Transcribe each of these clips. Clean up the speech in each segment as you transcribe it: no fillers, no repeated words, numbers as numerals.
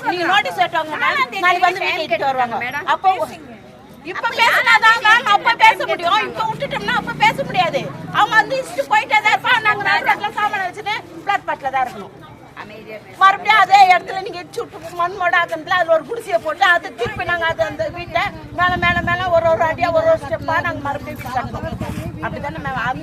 நீங்க நோட்டீஸ் ஏற்றுவாங்க நாளைக்கு வந்து வீட்டுக்கு வருவாங்க. அப்போ இப்ப பேசினாதான் மேம் அப்ப பேச முடியும். இப்ப விட்டுட்டோம்னா அப்ப பேச முடியாது. அவங்க வந்து இஷ்டு போயிட்டே தான் இருப்பாங்க. நாங்க நாட்டுல சாமான வச்சுட்டு பிளாட் பாட்டில தான் இருக்கணும். மறுபடியும் அதே இடத்துல நீங்க சுட்டு மண் மோட ஆக்கணும்ல அதுல ஒரு குடிசையை போட்டு அதை திருப்பி நாங்க அது அந்த வீட்டை மேல மேல மேல ஒரு ஒரு அடியா ஒரு ஒரு ஸ்டெப்பா நாங்க மறுபடியும் வீட்டு கட்டணும். அப்படித்தானே மேம்.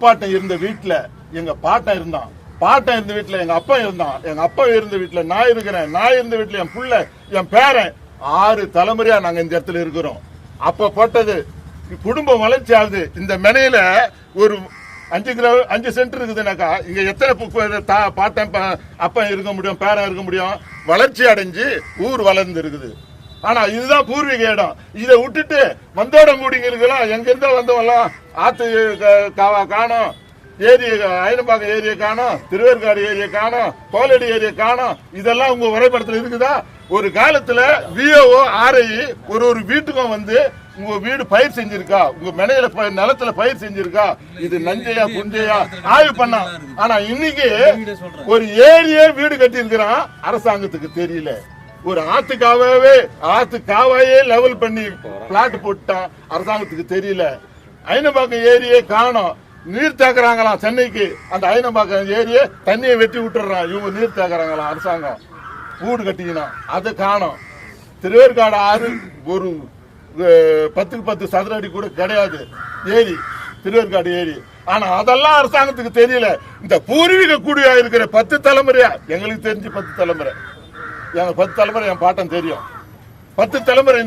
பாட்டன் இருந்த வீட்டுல எங்க பாட்டன் இருந்தான். பாட்டன் இருந்த வீட்டுல எங்க அப்பா இருந்தான். எங்க அப்பா இருந்த வீட்டுல நான் இருக்கிறேன். நான் இருந்த வீட்டுல என் புள்ள என் பேரன் 6 தலைமுறையா நாங்க இந்த இடத்துல இருக்கிறோம். அப்ப போட்டது குடும்பம் வளர்ச்சி ஆகுது. இந்த மெனையில ஒரு 5 சென்ட் இருக்குதுனாக்கா இங்க எத்தனை பாட்டன் அப்பா இருக்க முடியும், பேரன் இருக்க முடியும்? வளர்ச்சி அடைஞ்சு ஊர் வளர்ந்து இருக்குது. ஆனா இதுதான் பூர்வீக இடம். இதை விட்டுட்டு வந்தோடங்குடிங்களுக்கெல்லாம் எங்க இருந்தா வந்தவங்கலாம் ஆத்து காணும், ஏரி ஐனம்பாக்கம் ஏரியை காணும், திருவேற்காடு ஏரியை காணும், கோலடி ஏரியை காணும். இதெல்லாம் உங்க வரைபடத்துல இருக்குதா? ஒரு காலத்துல விஓஓ ஆர்ஐ ஒரு வீட்டுக்கும் வந்து உங்க வீடு பயிர் செஞ்சிருக்கா, உங்க மெனையில நிலத்துல பயிர் செஞ்சிருக்கா, இது நஞ்சையா புஞ்சையா ஆய்வு பண்ணா. ஆனா இன்னைக்கு ஒரு ஏரியே வீடு கட்டி இருக்கிறான், அரசாங்கத்துக்கு தெரியல. ஒரு ஆத்துக்காவையே லெவல் பண்ணி பிளாட் போட்டான், அரசாங்கத்துக்கு தெரியல. ஐனம்பாக்கம் ஏரியை காணும், நீர் தேக்குறாங்களாம் சென்னைக்கு. அந்த ஐனம்பாக்கம் ஏரியை தண்ணியை வெட்டி விட்டுறான், இவங்க நீர் தேக்குறாங்களாம் அரசாங்கம் வீடு கட்டிக்கணும், அதை காணும். திருவேற்காடு ஆறு ஒரு 10க்கு 10 சதுர அடி கூட கிடையாது ஏரி, திருவேற்காடு ஏரி. ஆனா அதெல்லாம் அரசாங்கத்துக்கு தெரியல. இந்த பூர்வீக குடியா இருக்கிற 10 தலைமுறையா எங்களுக்கு தெரிஞ்சு 10 தலைமுறை, எங்க 10 தலைமுறை என் பாட்டன் தெரியும். 10 தலைமுறை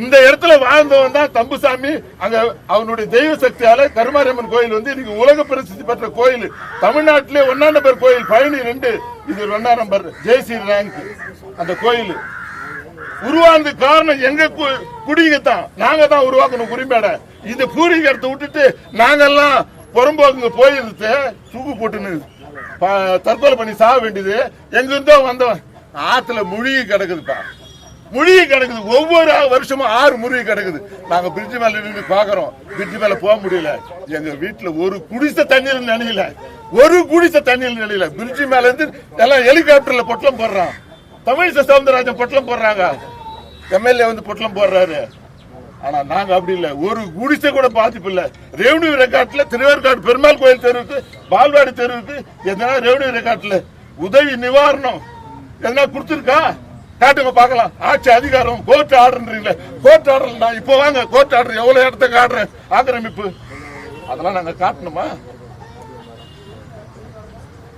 இந்த இடத்துல வாழ்ந்தவன் தான் தம்புசாமி. அங்க அவனுடைய தெய்வ சக்தியால கருமாரியம்மன் கோயில் வந்து இன்னைக்கு உலக பிரசித்தி பெற்ற கோயில். தமிழ்நாட்டிலே 1ஆம் நம்பர் கோயில் பழனி 2, இது 2ஆம் நம்பர் ஜெய்சி ரேங்க். அந்த கோயில் உருவானது காரணம் எங்க குடிங்க தான், நாங்க தான் உருவாக்கணும் குறிமேடை. இந்த பூர்வீக இடத்தை விட்டுட்டு நாங்கெல்லாம் புறம்போக்குங்க போயிருந்து தூக்கு போட்டுன்னு தற்கொலை பண்ணி சாக வேண்டியது. எங்க இருந்தோ வந்தவன் ஆத்துல முழுகி கிடக்குதுப்பா, முழுகி கிடக்குது. ஒவ்வொரு வருஷமும் 6 முழுகி கிடக்குது. நாங்க பிரிட்ஜ் மேல நின்று பாக்குறோம், பிரிட்ஜ் மேல போக முடியல. எங்க வீட்டுல ஒரு குடிசை தண்ணியில் நினைல, ஒரு குடிசை தண்ணியில் நினைல. பிரிட்ஜ் மேல இருந்து எல்லாம் ஹெலிகாப்டர்ல பொட்டலம் போடுறான். தமிழிசை சவுந்தரராஜன் பொட்டலம் போடுறாங்க, எம்எல்ஏ வந்து பொட்டலம் போடுறாரு. ஆனா நாங்க அப்படி இல்ல, ஒரு குடிசை கூட பாதிப்பு இல்ல. ரெவன்யூ ரெக்கார்ட்ல திருவேற்காடு பெருமாள் கோயில் தெருவுக்கு, பால்வாடி தெருவுக்கு எதனா ரெவன்யூ ரெக்கார்ட்ல உதவி நிவாரணம் எதனா கொடுத்துருக்கா? காட்டுங்க பாக்கலாம். ஆட்சி அதிகாரம் கோர்ட் ஆர்டர்ன்றீங்களே, கோர்ட் ஆர்டர் நான் இப்போ வாங்க, கோர்ட் ஆர்டர் எவ்வளவு இடத்துக்கு ஆடுறேன் ஆக்கிரமிப்பு, அதெல்லாம் நாங்க காட்டணுமா?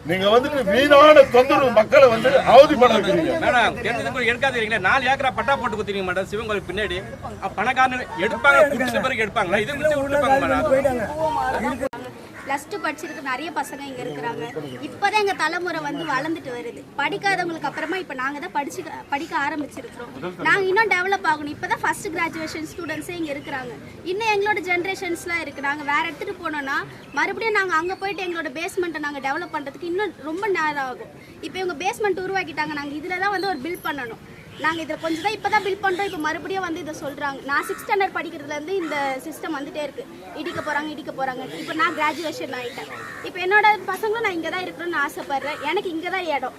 நீங்க வந்து வீணான தொந்தரவு மக்களை வந்து அவதி பண்ண வைக்கிறீங்க. 4 ஏக்கரா பட்டா போட்டு குத்துறீங்க மேடம். சிவன் கோயில் பின்னாடி பணக்காரன் எடுப்பாங்க, குடிச்ச பிறகு எடுப்பாங்களா? இது +2 படிச்சிருக்க நிறைய பசங்க இங்கே இருக்கிறாங்க. இப்போதான் எங்கள் தலைமுறை வந்து வளர்ந்துட்டு வருது. படிக்காதவங்களுக்கு அப்புறமா இப்போ நாங்கள் தான் படிக்க ஆரம்பிச்சிருக்கிறோம். நாங்கள் இன்னும் டெவலப் ஆகணும். இப்போ தான் ஃபர்ஸ்ட் கிராஜுவேஷன் ஸ்டூடெண்ட்ஸே இங்கே இருக்கிறாங்க. இன்னும் எங்களோட ஜென்ரேஷன்ஸ்லாம் இருக்குது. நாங்கள் வேறு எடுத்துகிட்டு போனோன்னா மறுபடியும் நாங்கள் அங்கே போயிட்டு எங்களோட பேஸ்மெண்ட்டை நாங்கள் டெவலப் பண்ணுறதுக்கு இன்னும் ரொம்ப நேரம் ஆகும். இப்போ இவங்க பேஸ்மெண்ட் உருவாக்கிட்டாங்க. நாங்கள் இதில் தான் வந்து ஒரு பில்ட் பண்ணணும். நாங்கள் இதில் கொஞ்சம் தான் இப்போ தான் பில்ட் பண்ணுறோம். இப்போ மறுபடியும் வந்து இதை சொல்கிறாங்க. நான் 6th ஸ்டாண்டர்ட் படிக்கிறதுலேருந்து இந்த சிஸ்டம் வந்துட்டே இருக்குது. இடிக்க போகிறாங்க. இப்போ நான் கிராஜுவேஷன் ஆகிட்டேன். இப்போ என்னோட பசங்களும் நான் இங்கே தான் இருக்கணும்னு ஆசைப்பட்றேன். எனக்கு இங்கே தான் இடம்.